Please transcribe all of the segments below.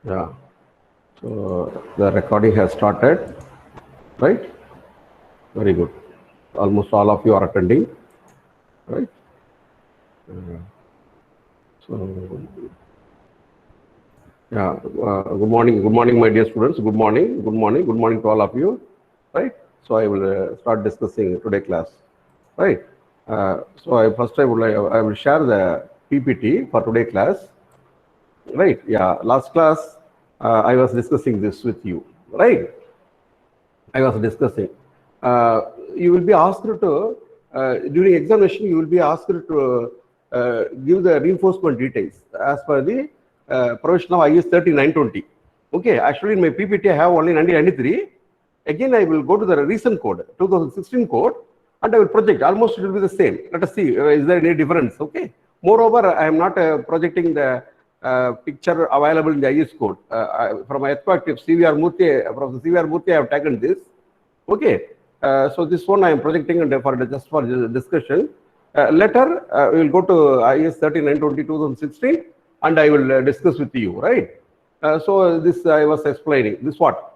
Yeah. So the recording has started, right? Very good. Almost all of you are attending, right? So yeah. Good morning, my dear students. Good morning. Good morning. Good morning to all of you, right? So I will start discussing today class, right? First I will share the PPT for today class, right? Yeah. Last class I was discussing this with you, right? I was discussing. Uh, you will be asked to, during examination, you will be asked to give the reinforcement details as per the provision of IS 3920. Okay, actually in my PPT I have only 1993. Again, I will go to the recent code, 2016 code, and I will project. Almost it will be the same. Let us see, is there any difference? Okay. Moreover, I am not projecting the picture available in the IS code. From my perspective, CVR Murthy, from the CVR Murthy, I have taken this. Okay. So this one I am projecting and for just for discussion. Later, we will go to IS 3920 2016 and I will discuss with you, right? So this I was explaining. This what?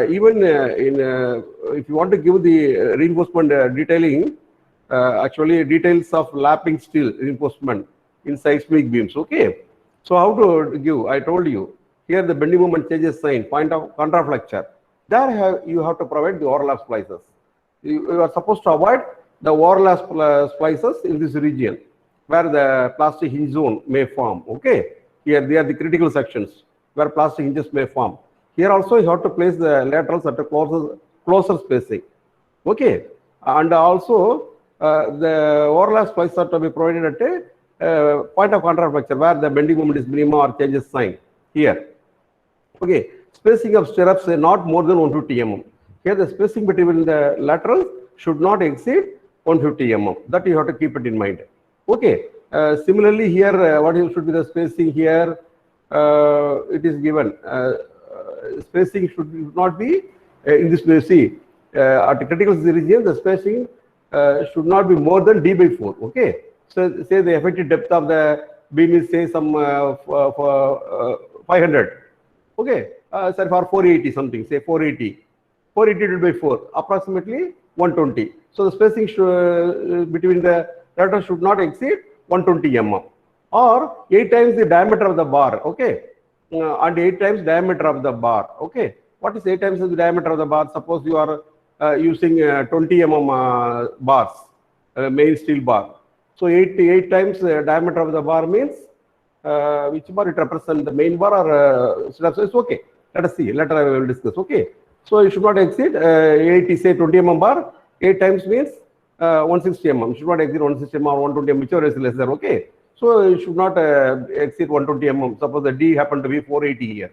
Even if you want to give the reinforcement detailing, actually details of lapping steel reinforcement in seismic beams. Okay. So how to give? I told you here the bending moment changes sign, point of contraflexure. There you have to provide the overlap splices. You are supposed to avoid the overlap splices in this region where the plastic hinge zone may form. Okay. Here they are the critical sections where plastic hinges may form. Here also you have to place the laterals at a closer spacing. Okay. And also the overlap splices are to be provided at a point of contraflexure where the bending moment is minimum or changes sign here. Okay, spacing of stirrups is not more than 150 mm. Here the spacing between the laterals should not exceed 150 mm. That you have to keep it in mind. Okay, similarly here what should be the spacing here? It is given. Spacing should not be in this way. See, at the critical region, the spacing should not be more than d by 4. Okay, so say the effective depth of the beam is say some 500. Okay, sorry, for 480 something, say 480. 480 divided by 4, approximately 120. So the spacing between the laterals should not exceed 120 mm or 8 times the diameter of the bar. Okay, and 8 times diameter of the bar. Okay, what is 8 times the diameter of the bar? Suppose you are using 20 mm bars, main steel bar. So 8 times diameter of the bar means which bar it represents, the main bar or so it's okay. Let us see. Later I will discuss. Okay. So it should not exceed 80, say 20 mm bar. 8 times means 160 mm. It should not exceed 160 mm or 120 mm, whichever is lesser. Okay. So it should not exceed 120 mm. Suppose the D happened to be 480 here.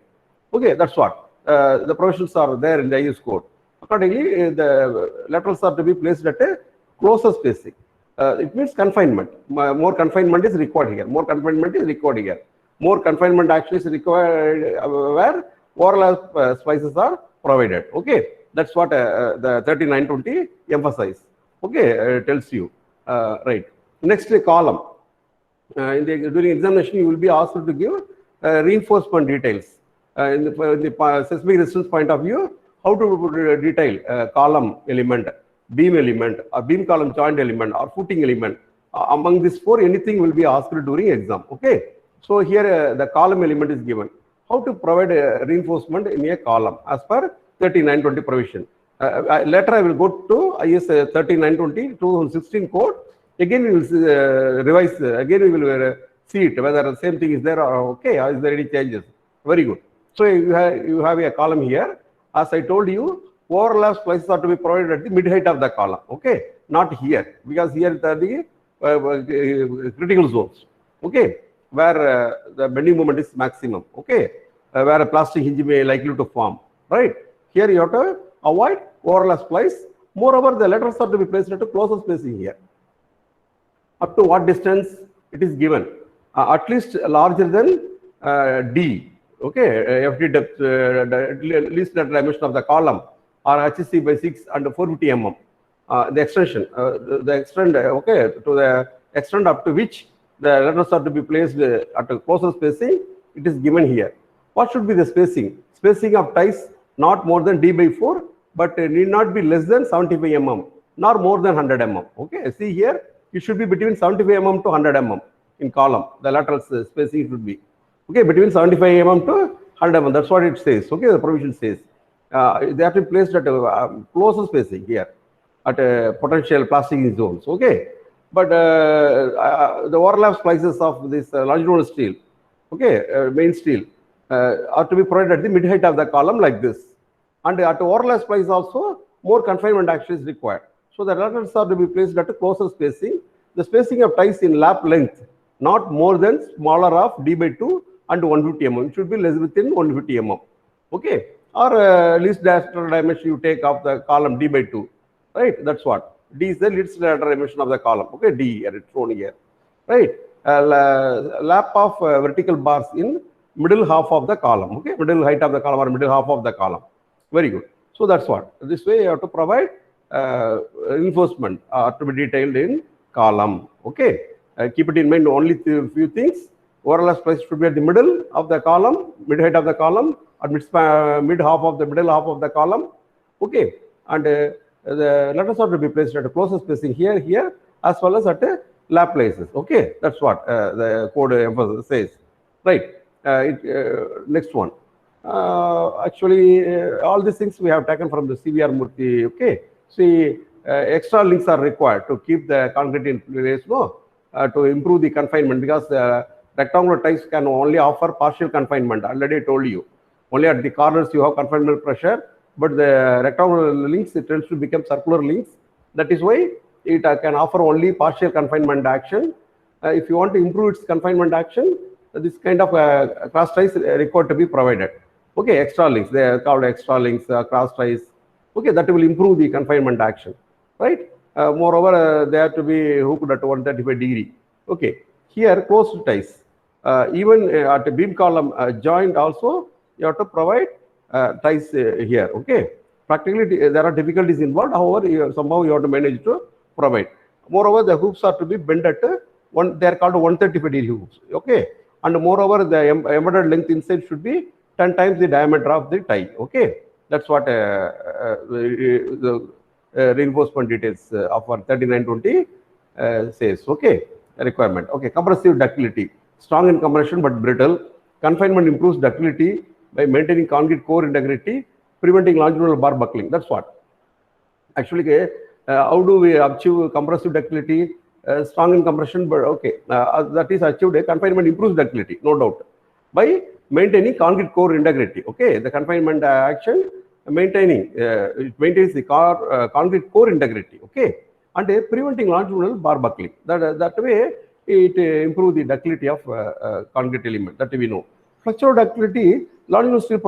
Okay, that's what. The provisions are there in the IS code. Accordingly, the laterals are to be placed at a closer spacing. It means confinement. More confinement is required here. More confinement is required here. More confinement actually is required where overlap splices are provided. Okay, that's what the 3920 emphasize. Okay, tells you. Right. Next column. During examination, you will be asked to give reinforcement details. In the seismic resistance point of view, how to detail column element, beam element, or beam column joint element, or footing element. Among these four, anything will be asked during exam. Okay. So here the column element is given. How to provide reinforcement in a column as per 3920 provision. Later I will go to IS 3920 2016 code. Again we will revise. Again we will see it whether the same thing is there or okay. Or is there any changes? Very good. So you have a column here. As I told you, overlap splices are to be provided at the mid height of the column. Okay, not here because here are the critical zones. Okay, where the bending moment is maximum. Okay, where a plastic hinge may likely to form. Right here you have to avoid overlap splice. Moreover, the laterals are to be placed at a closer spacing here. Up to what distance it is given? At least larger than D. Okay, FD depth, at least the dimension of the column or HC by 6 and 450 mm. The extension, the extent, okay, to the extent up to which the laterals are to be placed at a closer spacing, it is given here. What should be the spacing? Spacing of ties not more than d by 4, but need not be less than 75 mm, nor more than 100 mm. Okay, see here, it should be between 75 mm to 100 mm in column. The lateral spacing should be, okay, between 75 mm to 100 mm. That's what it says. Okay, the provision says. They have to be placed at closer spacing here at potential plastic zones. Okay, but the overlap splices of this longitudinal steel, okay, main steel, are to be provided at the mid height of the column like this, and at overlap splice also more confinement action is required. So the laterals are to be placed at a closer spacing. The spacing of ties in lap length not more than smaller of d by 2 and 150 mm. It should be less within 150 mm. Okay, or least lateral dimension you take of the column d by 2, right? That's what d is the least lateral dimension of the column. Okay, d here it's shown here, right? Lap of vertical bars in middle half of the column. Okay, middle height of the column or middle half of the column. Very good. So that's what. This way you have to provide reinforcement to be detailed in column. Okay, keep it in mind only few things. Overlap splice should be at the middle of the column, mid height of the column, or mid half of the middle half of the column. Okay, and the letters are to be placed at a closer spacing here, as well as at lap places. Okay, that's what the code emphasis says. Right. Next one. Actually, all these things we have taken from the CVR Murthy. Okay, see, extra links are required to keep the concrete in place, no, to improve the confinement, because rectangular ties can only offer partial confinement. Already I told you, only at the corners you have confinement pressure, but the rectangular links, it tends to become circular links. That is why it can offer only partial confinement action. If you want to improve its confinement action, this kind of cross ties required to be provided. Okay, extra links, they are called extra links, cross ties. Okay, that will improve the confinement action, right? Moreover, they have to be hooked at 135 degree. Okay, here closed ties. Even at a beam column joint also, you have to provide ties here. Okay, practically there are difficulties involved. However, somehow you have to manage to provide. Moreover, the hoops are to be bent at they are called 135 degree hoops. Okay, and moreover, the embedded length inside should be 10 times the diameter of the tie. Okay, that's what the reinforcement details of our 3920 says. Okay, requirement. Okay, compressive ductility, strong in compression but brittle. Confinement improves ductility by maintaining concrete core integrity, preventing longitudinal bar buckling. That's what. Actually, how do we achieve compressive ductility? Strong in compression, but okay, that is achieved. Confinement improves ductility, no doubt, by maintaining concrete core integrity. Okay, the confinement action maintaining it maintains the concrete core integrity. Okay, and preventing longitudinal bar buckling. That way it improves the ductility of concrete element. That we know. Flexural ductility, longitudinal steel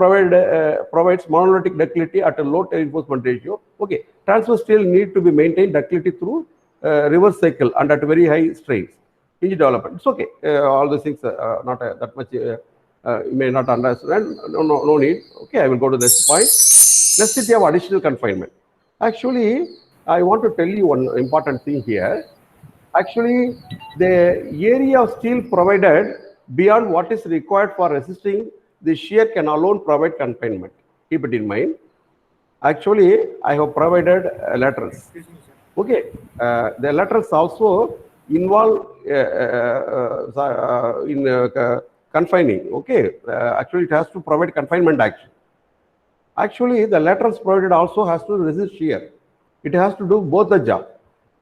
provides monolithic ductility at a low reinforcement ratio. Okay, transverse steel need to be maintained ductility through reverse cycle and at very high strains. Hinge development. It's okay. All these things not that much. You may not understand. No need. Okay, I will go to this point. Necessity of additional confinement. Actually, I want to tell you one important thing here. Actually, the area of steel provided beyond what is required for resisting the shear can alone provide confinement. Keep it in mind. Actually, I have provided laterals. Okay, the laterals also involve in confining. Okay, actually it has to provide confinement action. Actually, the laterals provided also has to resist shear. It has to do both the job.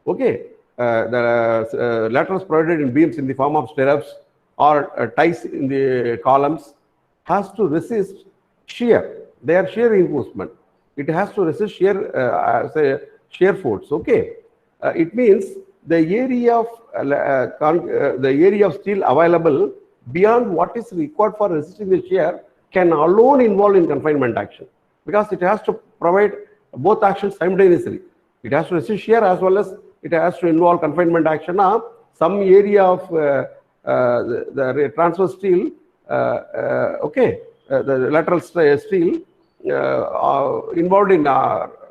Okay, the laterals provided in beams in the form of stirrups or ties in the columns has to resist shear. They are shear reinforcement. It has to resist shear, say shear force. Okay, it means the area of steel available beyond what is required for resisting the shear can alone involve in confinement action, because it has to provide both actions simultaneously. It has to resist shear as well as it has to involve confinement action. Some area of the transverse steel, okay, the lateral steel involved in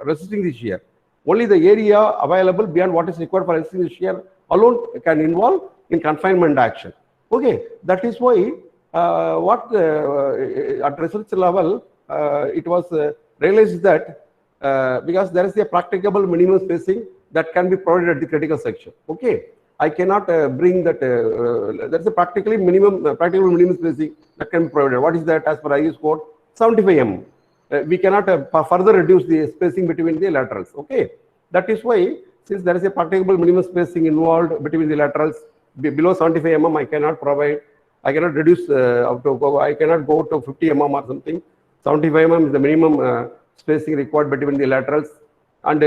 resisting the shear. Only the area available beyond what is required for resisting the shear alone can involve in confinement action. Okay, that is why At research level, it was realized that because there is a practicable minimum spacing that can be provided at the critical section. Okay, I cannot bring that. There is a practical minimum spacing that can be provided. What is that? As per IS code, 75 mm. We cannot further reduce the spacing between the laterals. Okay, that is why, since there is a practicable minimum spacing involved between the laterals, below 75 mm, I cannot provide. I cannot reduce I cannot go to 50 mm or something. 75 mm is the minimum spacing required between the laterals, and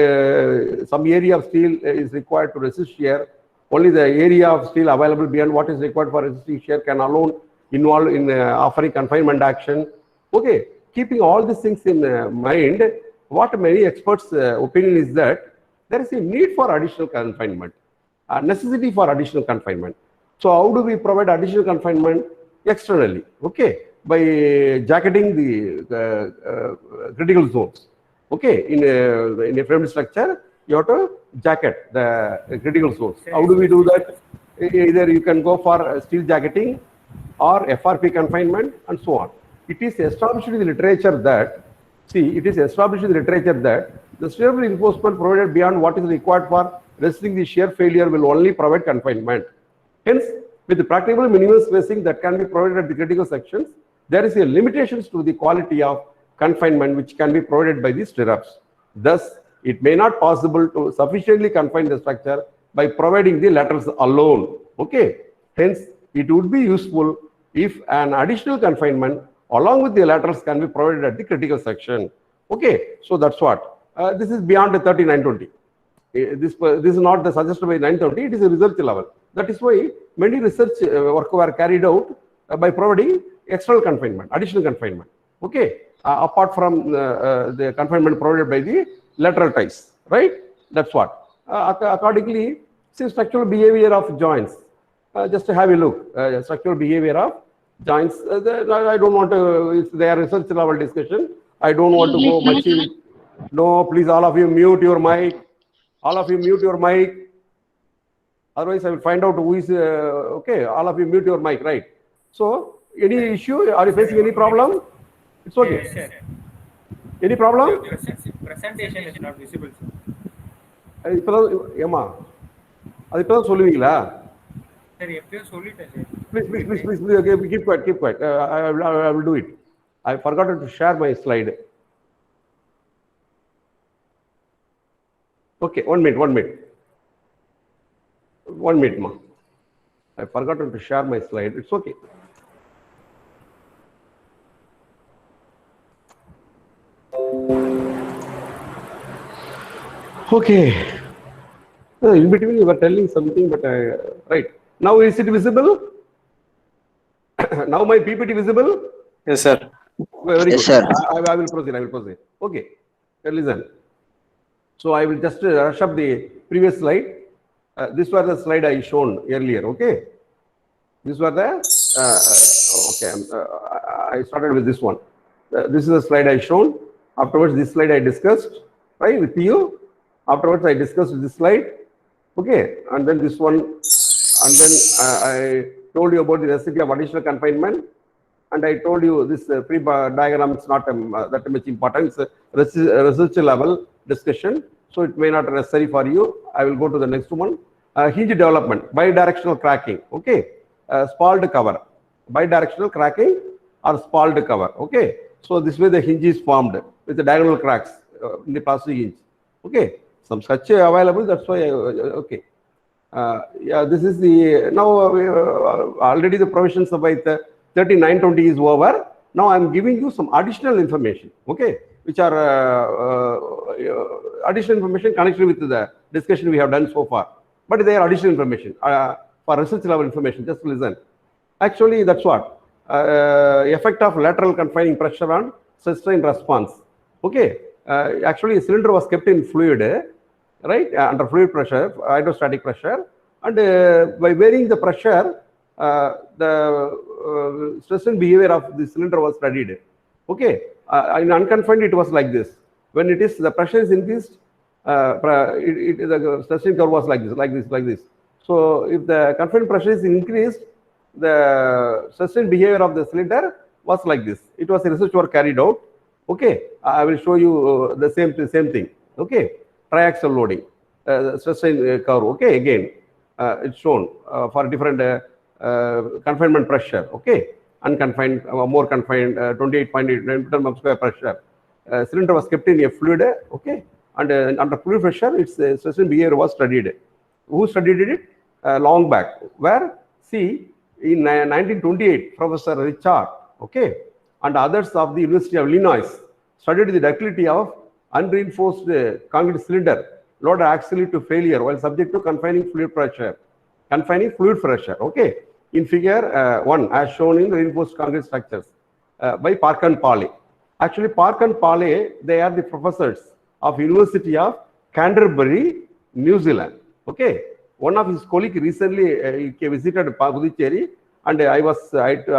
some area of steel is required to resist shear. Only the area of steel available beyond what is required for resisting shear can alone involve in offering confinement action. Okay, keeping all these things in mind, what many experts' opinion is that there is a need for additional confinement, necessity for additional confinement. So how do we provide additional confinement? Externally, okay, by jacketing the critical zones. Okay, in a frame structure, you have to jacket the critical zones. How do we do that? Either you can go for steel jacketing or FRP confinement and so on. It is established in the literature that, the steel reinforcement provided beyond what is required for resisting the shear failure will only provide confinement. Hence, with the practical minimum spacing that can be provided at the critical sections, there is a limitations to the quality of confinement which can be provided by the stirrups. Thus, it may not possible to sufficiently confine the structure by providing the laterals alone. Okay. Hence, it would be useful if an additional confinement along with the laterals can be provided at the critical section. Okay. So that's what. This is beyond the 3920. This is not the suggested by 930, it is a research level. That is why many research work were carried out by providing external confinement, additional confinement. Okay, apart from the confinement provided by the lateral ties, right? That's what. Accordingly, see structural behavior of joints. Just to have a look, structural behavior of joints. I don't want to, it's their research level discussion. I don't want to go much in. No, please, all of you mute your mic. All of you mute your mic. Otherwise, I will find out who is, okay, all of you mute your mic, right? So, any issue? Are you facing any problem? It's okay. Yes, sir. Any problem? Presentation is not visible, sir. ஏமா அது இப்பதான் சொல்லுவீங்களா? சரி, எப்பயும் சொல்லிட்டேன் sir. Please, okay, keep quiet. I will do it. I forgot to share my slide. Okay, one minute, ma. I forgot to share my slide. It's okay. Okay. In between you were telling something, but right. Now is it visible? Now my PPT visible? Yes, sir. Very yes, good. Sir. I will proceed. Okay. Listen. So I will just rush up the previous slide. This was the slide I shown earlier. Okay. This was the okay. I started with this one. This is the slide I shown. Afterwards, this slide I discussed, right, with you. Afterwards, I discussed this slide. Okay, and then this one, and then I told you about the necessity of additional confinement, and I told you this pre-diagram is not that much important. It's a research level discussion, so it may not be necessary for you. I will go to the next one. Hinge development, bidirectional cracking. Okay, spalled cover, bidirectional cracking or spalled cover. Okay, so this way the hinge is formed with the diagonal cracks in the plastic hinge. Okay, some such available. That's why. Okay, yeah. This is the now already the provisions of the 3920 is over. Now I am giving you some additional information. Okay, which are additional information connected with the discussion we have done so far. But they are additional information for research level information. Just listen. Actually, that's what effect of lateral confining pressure on sustained response. Okay. Actually, a cylinder was kept in fluid, right, under fluid pressure, hydrostatic pressure, and by varying the pressure, the stress and behavior of the cylinder was studied. Okay, in unconfined, it was like this. When it is the pressure is increased, the stress curve was like this. So, if the confined pressure is increased, the sustained behavior of the cylinder was like this. It was a research work carried out. Okay, I will show you the same thing. Okay, triaxial loading, sustained curve. Okay, again, it's shown for different confinement pressure. Okay, unconfined, more confined, 28.8 Newton per square pressure. Cylinder was kept in a fluid. Okay, and under fluid pressure, its sustained behavior was studied. Who studied it? Long back. Where? See, in 1928, Professor Richard, okay, and others of the University of Illinois studied the ductility of unreinforced concrete cylinder loaded axially to failure while subject to confining fluid pressure. Okay, in figure 1, as shown in reinforced concrete structures by Park and Paley. Actually, Park and Paley, they are the professors of University of Canterbury, New Zealand. Okay, one of his colleagues recently he visited Puducherry, and I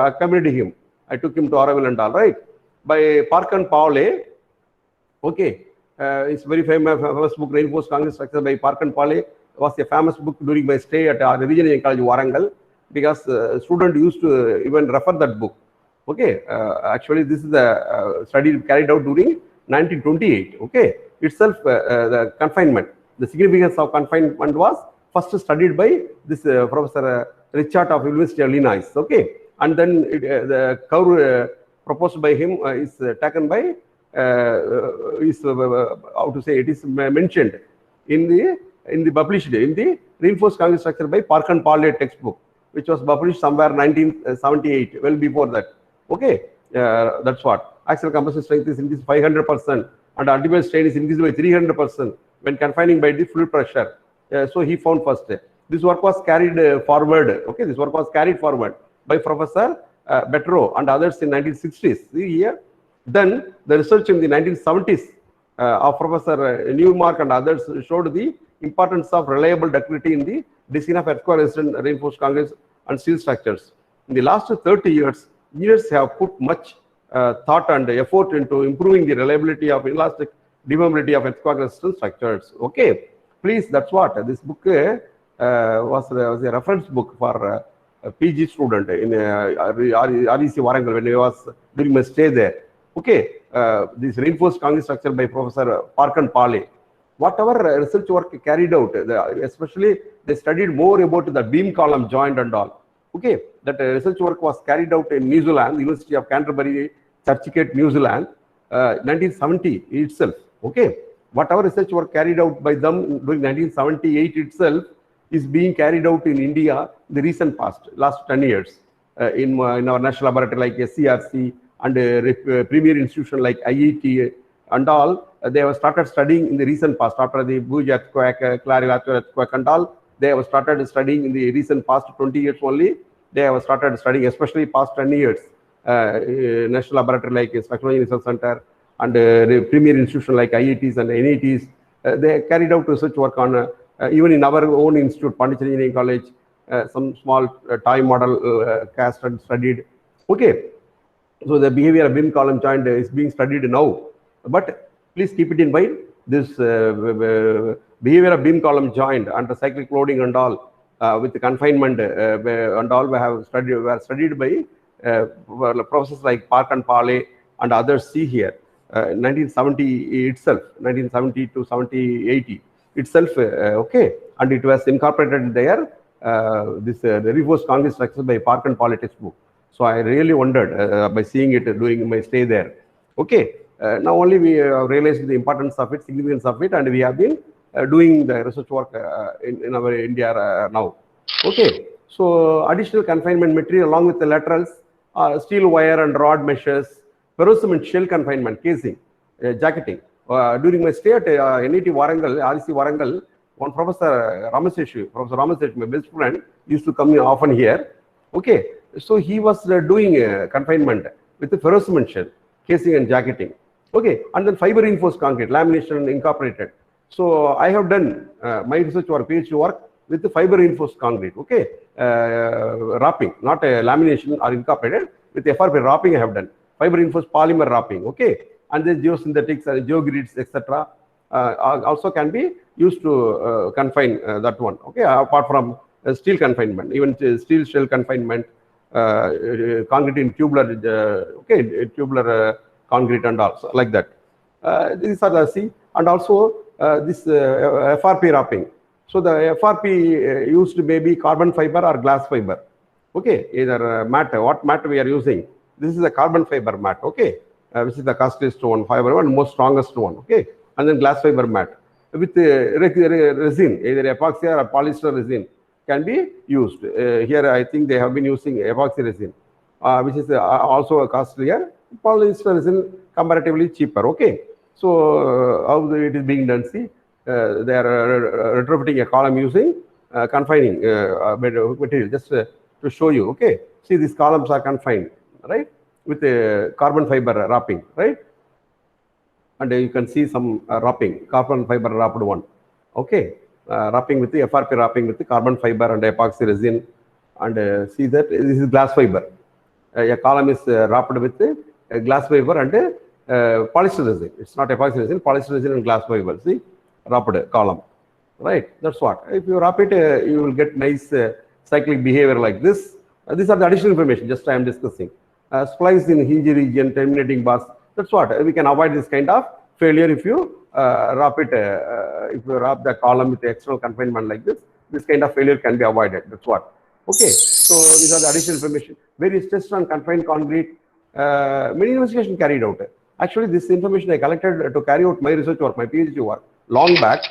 accompanied him. I took him to Auroville and all, right? By Park and Paley. Okay, it's very famous book, Reinforced Concrete Structure by Park and Paley. Was a famous book during my stay at our regional college Warangal, because students used to even refer that book. Okay, actually this is a study carried out during 1928. Okay, itself the confinement, the significance of confinement was first studied by this Professor Richard of University of Illinois. Okay, and then the curve proposed by him is taken by how to say, it is mentioned in the published in the Reinforced Concrete Structure by Park and Paley textbook, which was published somewhere 1978, well before that. Okay, that's what. Axial compressive strength is increased 500%, and ultimate strain is increased by 300% when confining by the fluid pressure. So he found first. This work was carried forward. Okay, this work was carried forward by Professor Betro and others in 1960s. See here. Then the research in the 1970s of Professor Newmark and others showed the importance of reliable ductility in the design of earthquake-resistant reinforced concrete and steel structures. In the last 30 years, engineers have put much thought and effort into improving the reliability of inelastic deformability of earthquake-resistant structures. Okay, please, that's what this book was a reference book for a PG student in REC Warangal when I was during my stay there. Okay, this reinforced concrete structure by Professor Park and Paley. Whatever research work carried out, especially they studied more about the beam column joint and all. Okay, that research work was carried out in New Zealand, University of Canterbury, Churchgate, New Zealand, 1970 itself. Okay, whatever research work carried out by them during 1978 itself is being carried out in India in the recent past, last 10 years, in our national laboratory like SCRC and premier institution like IIT and all. They have started studying in the recent past after the Bhuj earthquake, Clarivato earthquake and all. They have started studying in the recent past 20 years only. They have started studying, especially past 10 years, national laboratory like Structural Research Center and premier institution like IITs and NITs. They carried out research work on, even in our own institute, Pondicherry Engineering College, some small toy model cast and studied. Okay, so the behavior of beam column joint is being studied now. But please keep it in mind, this behavior of beam column joint under cyclic loading and all, with the confinement and all were studied by professors like Park and Paley and others. See here, 1970 itself, 1970 to 80 itself. Okay, and it was incorporated there. This reinforced concrete structure by Park and Paley textbook. So I really wondered by seeing it during my stay there. Okay, now only we realized the importance of it, significance of it, and we have been doing the research work in our India now. Okay, so additional confinement material along with the laterals, steel wire and rod meshes, ferrocement shell confinement, casing, jacketing. During my stay at NIT Warangal, REC Warangal, one Professor Ramasesh, my best friend, used to come often here. Okay, so he was doing confinement with the ferrocement shell, casing and jacketing. Okay, and then fiber reinforced concrete, lamination incorporated. So I have done my research work, PhD work with the fiber reinforced concrete. Okay, wrapping, not lamination or incorporated. With FRP wrapping I have done, fiber reinforced polymer wrapping. Okay, and then geosynthetics and geogrids, etc. Also can be used to confine that one. Okay, apart from steel confinement, even steel shell confinement concrete in tubular, tubular concrete and also like that. These are the C, and also this FRP wrapping. So the FRP used maybe carbon fiber or glass fiber. Okay, either mat, what mat we are using. This is a carbon fiber mat, okay, which is the costliest one, fiber one, most strongest one, okay, and then glass fiber mat with resin, either epoxy or polyester resin can be used. Here I think they have been using epoxy resin, which is also costlier. Polyester resin comparatively cheaper, okay. So how it is being done, see, they are retrofitting a column using confining material, just to show you, okay. See, these columns are confined, right, with a carbon fiber wrapping, right, and you can see some wrapping, carbon fiber wrapped one, okay, wrapping with the FRP wrapping with the carbon fiber and epoxy resin, and see that this is glass fiber. A column is wrapped with glass fiber and polyester resin. It's not epoxy resin, polyester resin and glass fiber. See, wrapped column, right? That's what. If you wrap it, you will get nice cyclic behavior like this. These are the additional information. Just I am discussing. Splice in hinge region, terminating bars. That's what we can avoid this kind of failure if you wrap it. If you wrap the column with the external confinement like this, this kind of failure can be avoided. That's what. Okay. So these are the additional information. Various tests on confined concrete. Many investigation carried out. Actually, this information I collected to carry out my research work, my PhD work, long back.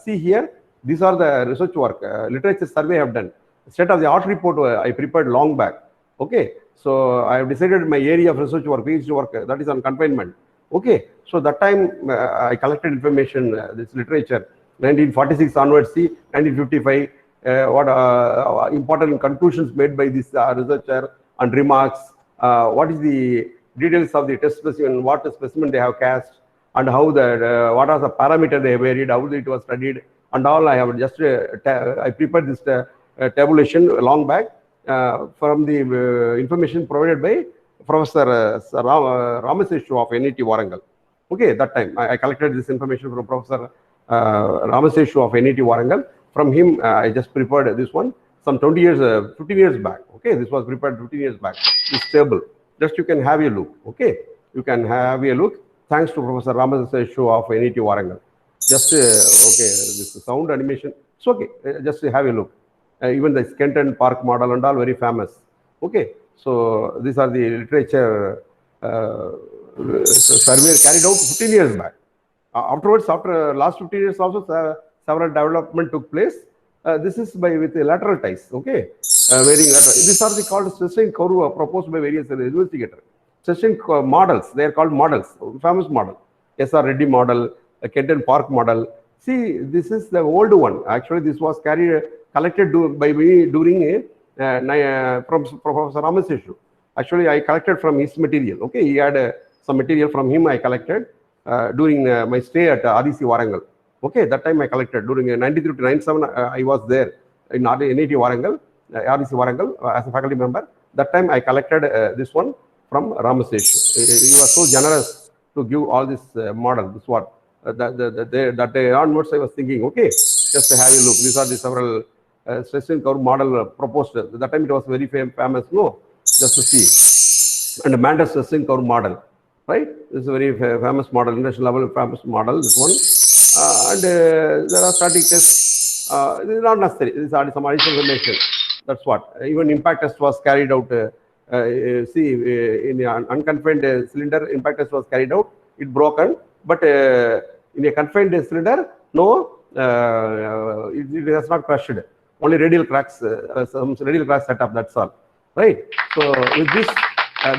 See here, these are the research work, literature survey I have done. State of the art report I prepared long back. Okay, so I have decided my area of research work, PhD work, that is on confinement. Okay, so that time I collected information, this literature, 1946 onwards, see, 1955, what important conclusions made by this researcher and remarks, what is the details of the test specimen, what specimen they have cast, and how the what are the parameter they varied, how it was studied, and all. I have just I prepared this tabulation long back from the information provided by Professor Ramaseshu of NIT Warangal. Okay, that time I collected this information from Professor Ramaseshu of NIT Warangal. From him, I just prepared this one some 20 years, 15 years back. Okay, this was prepared 15 years back. This table, just you can have a look. Okay, you can have a look. Thanks to Professor Ramaseshu of NIT Warangal. Just okay, this sound animation. It's okay. Just have a look. Even the Kenton Park model and all very famous. Okay, so these are the literature survey carried out 15 years back. Afterwards, after last 15 years also, several development took place. This is with the lateral ties. Okay, varying lateral. These are the called sustained curve proposed by various investigators. Sustained models. They are called models. Famous model. S.R. Reddy model, Kenton Park model. See, this is the old one. Actually, this was collected by me during from Professor Ramaseshu. Actually, I collected from his material. Okay, he had some material from him. I collected during my stay at RDC Warangal. Okay, that time I collected during 93 to 97. I was there in NIT Warangal, RDC Warangal as a faculty member. That time I collected this one from Ramaseshu. He was so generous to give all this model. This what that day onwards I was thinking. Okay, just to have a look. These are the several sustained curve model proposed. That time it was very famous. No, just to see. And the Mandas sustained curve model, right? This is a very famous model, international level famous model. This one. There are static tests. This is not necessary. This is some additional information. That's what. Even impact test was carried out. See, in the unconfined cylinder, impact test was carried out. It broken, but in a confined cylinder, no, it has not crushed. Only radial cracks, some radial cracks set up. That's all. Right. So with this,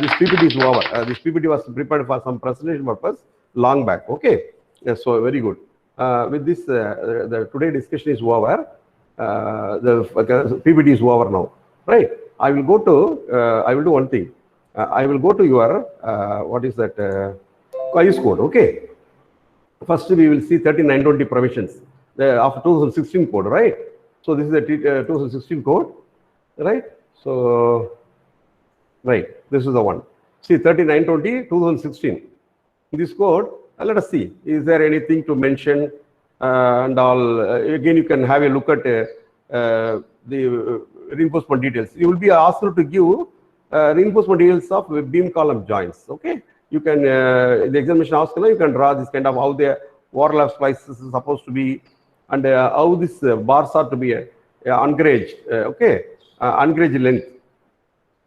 this PPT is over. This PPT was prepared for some presentation purpose long back. Okay. So very good. With this, the today discussion is over. The PPT is over now, right? I will go to. I will do one thing. I will go to your what is that IS code? Okay. First, we will see 13920 provisions of 2016 code, right? So this is the 2016 code, right? So right, this is the one. See 3920 2016. In this code. Let us see, is there anything to mention and all? Again, you can have a look at the reinforcement details. You will be asked to give reinforcement details of beam column joints. Okay, you can the examination asks you can draw this kind of how the overlap splices is supposed to be, and how this bars are to be ungauged. Okay, ungauged length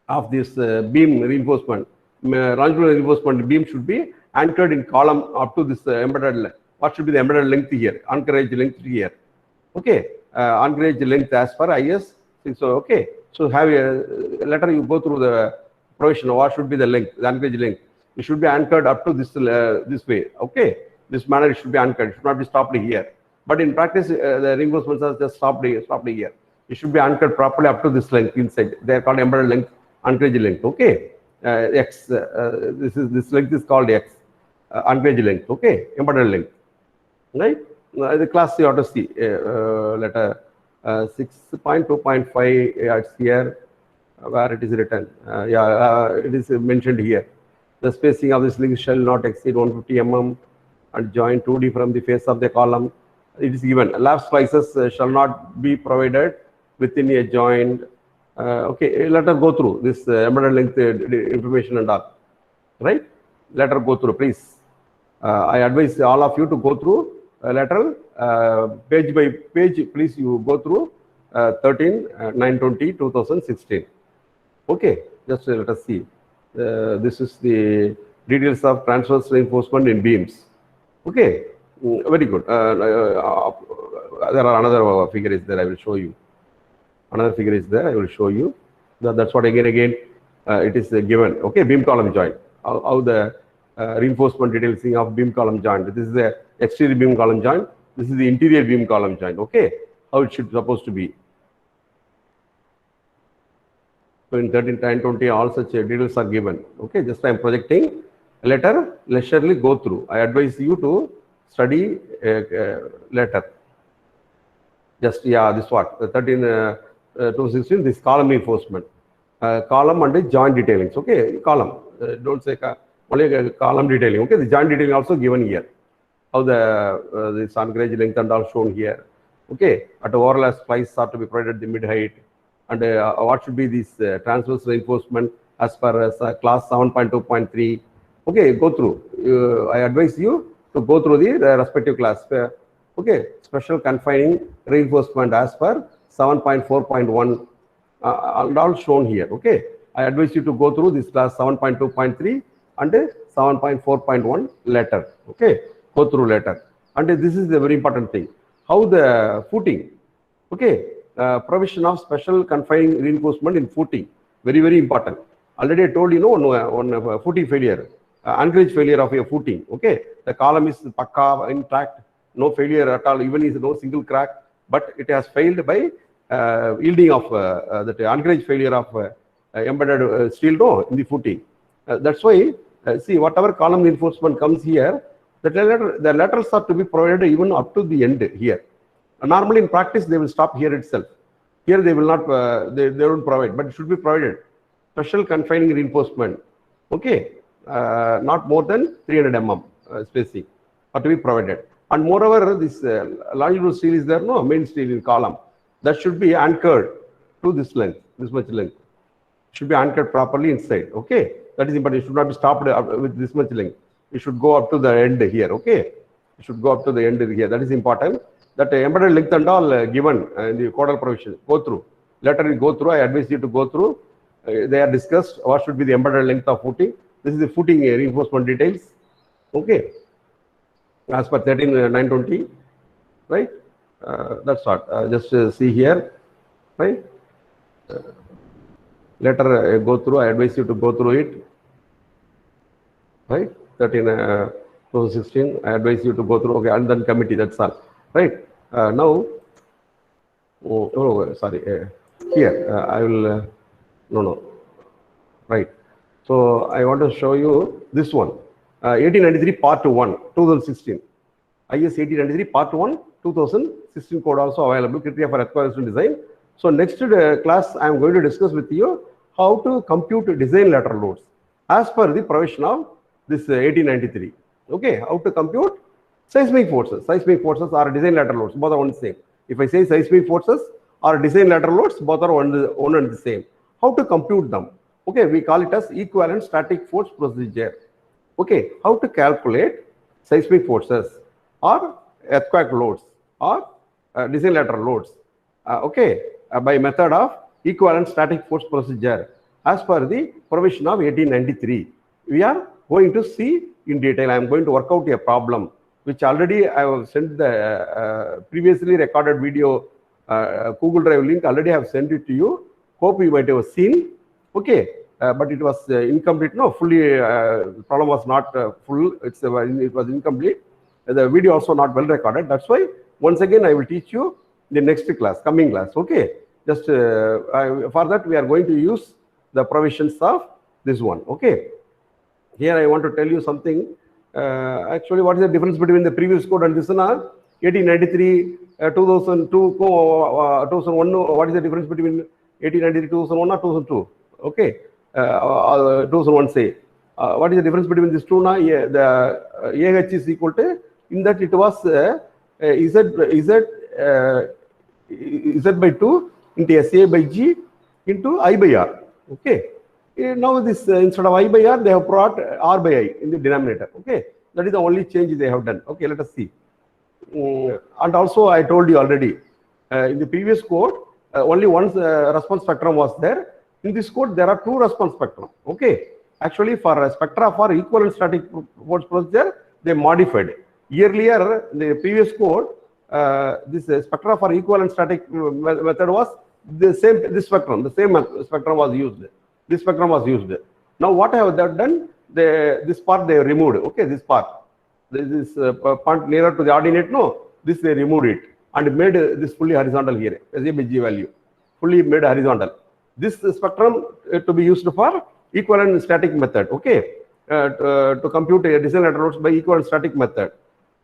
of this beam reinforcement. Longitudinal reinforcement beam should be anchored in column up to this embedded. What should be the embedded length here? Anchorage length here. Okay, anchorage length as per IS. So okay, so have a letter you go through the provision. What should be the length? The anchorage length. It should be anchored up to this way. Okay, this manner it should be anchored. It should not be stopped here. But in practice, the reinforcements are just stopped here. It should be anchored properly up to this length inside. They are called embedded length, anchorage length. Okay, X. This length is called X, anchorage length. Okay, embedded length. Right? The class you have to see letter 6.2.5. It's here where it is written. It is mentioned here. The spacing of this link shall not exceed 150 mm and join 2D from the face of the column. It is given. Lap splices shall not be provided within a joint. Okay, let us go through this embedded length information and all. Right? Let us go through, please. I advise all of you to go through lateral page by page. Please, you go through 13/9/20/2016. Okay, just let us see. This is the details of transverse reinforcement in beams. Okay, very good. There are another figure is there. I will show you. Another figure is there. I will show you. That's what again it is given. Okay, beam column joint. How the reinforcement details of beam column joint. This is the exterior beam column joint. This is the interior beam column joint. Okay, how it should supposed to be. So in 13/9/20, all such details are given. Okay, just I am projecting. Later, leisurely go through. I advise you to study later. Just this what 13/2/16. This column reinforcement, column and the joint detailings. Okay, column. Don't say only column detailing. Okay, the joint detailing also given here. How the this anchorage length and all shown here. Okay, at the overlap splice are to be provided the mid height, and what should be this transverse reinforcement as per class 7.2.3. Okay, go through. I advise you to go through the respective class. Okay, special confining reinforcement as per 7.4.1 and all shown here. Okay, I advise you to go through this class 7.2.3 and 7.4.1 later. Okay, go through later. And this is the very important thing. How the footing. Okay, provision of special confining reinforcement in footing. Very, very important. Already I told you, on footing failure, anchorage failure of your footing. Okay, the column is pakka, intact, no failure at all, even is no single crack, but it has failed by yielding of that anchorage failure of embedded steel in the footing. That's why, see, whatever column reinforcement comes here, the laterals are to be provided even up to the end here. Normally in practice, they will stop here itself. Here they will not, they won't provide, but it should be provided. Special confining reinforcement. Okay, not more than 300 mm spacing are to be provided. And moreover, this longitudinal steel is there, no main steel in column. That should be anchored to this length, this much length. Should be anchored properly inside. Okay, that is important. It should not be stopped with this much length. It should go up to the end here. Okay, it should go up to the end here. That is important. That embedded length and all given in the codal provision. Go through. Later you go through. I advise you to go through. They are discussed. What should be the embedded length of footing? This is the footing reinforcement details. Okay, as per 13/9/20, right? That's what. Just see here, right? Later go through. I advise you to go through it, right? 13/2016. I advise you to go through. Okay, and then committee. That's all, right? Now, sorry. Here I will. No. Right. So I want to show you this one. 1893 Part 1, 2016. IS 1893 Part 1, 2016 code also available. Criteria for acquisition design. So next class, I am going to discuss with you how to compute design lateral loads as per the provision of this 1893. Okay, how to compute seismic forces. Seismic forces are design lateral loads. Both are one same. If I say seismic forces, or design lateral loads, both are one and the same. How to compute them? Okay, we call it as equivalent static force procedure. Okay, how to calculate seismic forces or earthquake loads or design lateral loads? By method of equivalent static force procedure as per the provision of 1893. We are going to see in detail. I am going to work out a problem which already I have sent the previously recorded video Google Drive link. Already have sent it to you. Hope you might have seen. Okay, but it was incomplete. No, fully. Problem was not full. It was incomplete. The video also not well recorded. That's why once again I will teach you the next class, coming class. Okay, just for that we are going to use the provisions of this one. Okay, here I want to tell you something. Actually, what is the difference between the previous code and this one? 1893, 2002, 2001. What is the difference between 1893, 2001 or 2002? Okay, 2001 say. What is the difference between these two? Now, the AH is equal to, in that it was Z by 2 into SA by G into I by R. Okay. Now this instead of I by R, they have brought R by I in the denominator. Okay. That is the only change they have done. Okay, let us see. And also I told you already, in the previous code, only one response spectrum was there. In this code, there are two response spectrum. Okay. Actually, for a spectra for equivalent static force procedure, they modified. Earlier, the previous code, this spectra for equivalent static method was the same. This spectrum, the same spectrum was used. This spectrum was used. Now, what have they done? This part they removed. Okay, this part, this part nearer to the ordinate. No, this they removed it and made this fully horizontal here. SA by G value, fully made horizontal. This spectrum to be used for equivalent static method. Okay, to compute design lateral loads by equivalent static method.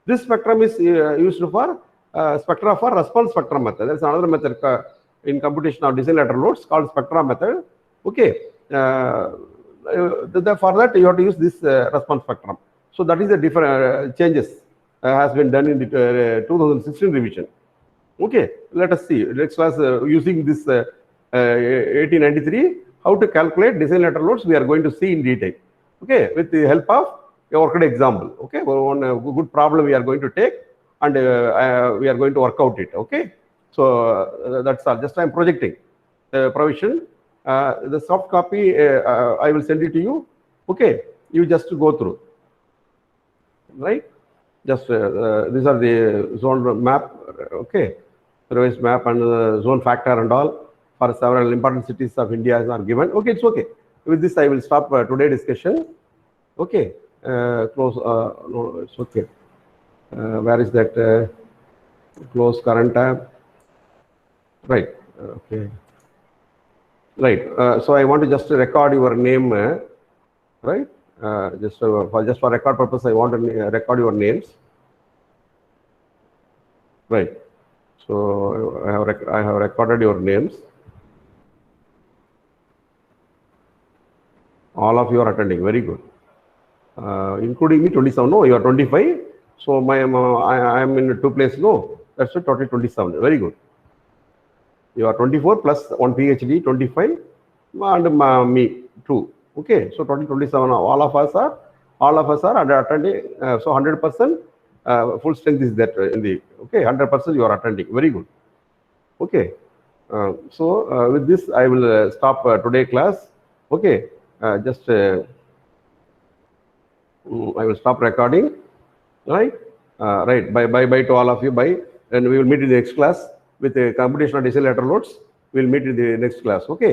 This spectrum is used for spectra for response spectrum method. There is another method in computation of design lateral loads called spectra method. Okay, for that you have to use this response spectrum. So that is the different changes has been done in the 2016 revision. Okay, let us see next class using this 1893 how to calculate design lateral loads. We are going to see in detail. Okay, with the help of a worked example. Okay, one good problem we are going to take and we are going to work out it. Okay, so that's all. Just I am projecting provision. The soft copy I will send it to you. Okay, you just go through. Right, just these are the zone map. Okay, revised map and zone factor and all for several important cities of India are given. Okay, it's okay. With this I will stop today's discussion. Okay, close. No, it's okay. Where is that? Close current tab. Right. Okay. Right. So I want to just record your name. Right. Just for record purpose, I want to record your names. Right. So I have recorded your names. All of you are attending. Very good. Including me, 27. No, you are 25. So I am in two places. No, that's it. Total 27. Very good. You are 24 plus one PhD, 25, and me 2. Okay, so total 27. All of us are attending. So 100% full strength is that in the. Okay, 100% you are attending. Very good. Okay. With this I will stop today class. Okay. Just I will stop recording. Right. Right. Bye to all of you. Bye. And we will meet in the next class with the computational design lateral loads. We will meet in the next class. Okay.